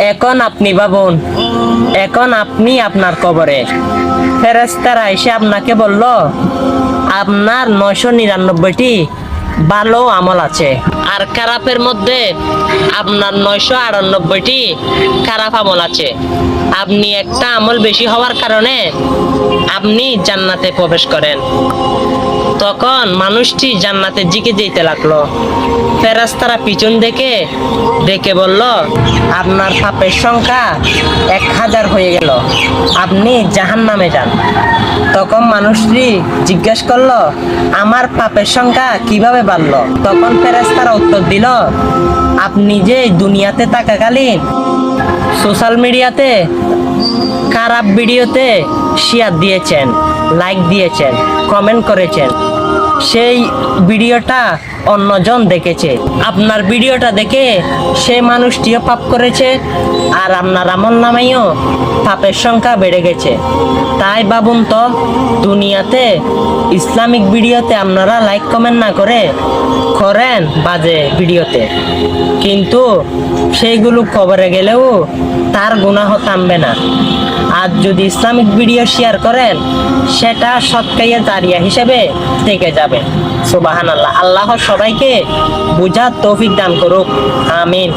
এখন আপনি ভাবুন, এখন আপনি আপনার কবরে, ফেরেশতারা এসে আপনাকে বলল আপনার 999টি ভালো আমল আছে, আর খারাপের মধ্যে আপনার 998টি খারাপ আমল আছে। আপনি একটা আমল বেশি হওয়ার কারণে আপনি জান্নাতে প্রবেশ করেন। তখন মানুষটি জান্নাতের দিকে যেতে লাগলো। ফেরেশতারা পিছন থেকে ডেকে বলল, আপনার পাপের সংখ্যা 1000 হয়ে গেল, আপনি জাহান্নামে যান। তখন মানুষটি জিজ্ঞেস করলো, আমার পাপের সংখ্যা কিভাবে বাড়লো? তখন ফেরেশতারা উত্তর দিল, আপনি যে দুনিয়াতে থাকাকালীন সোশ্যাল মিডিয়াতে খারাপ ভিডিওতে শেয়ার দিয়েছেন, লাইক দিয়েছেন, কমেন্ট করেছেন, সেই ভিডিওটা অন্যজন দেখেছে। আপনার ভিডিওটা দেখে সেই মানুষটিও পাপ করেছে, আর আপনার আমল নামেও পাপের সংখ্যা বেড়ে গেছে। তাই ভাবুন তো, দুনিয়াতে ইসলামিক ভিডিওতে আপনারা লাইক কমেন্ট না করে করেন বাজে ভিডিওতে, কিন্তু সেইগুলো কবরে গেলেও তার গুনাহ থামবে না। আর যদি ইসলামিক ভিডিও শেয়ার করেন, সেটা সৎকাইয়া জারিয়া হিসেবে থেকে যাবে। সুবহানাল্লাহ। আল্লাহ সবাইকে বুঝার তৌফিক দান করুক, আমিন।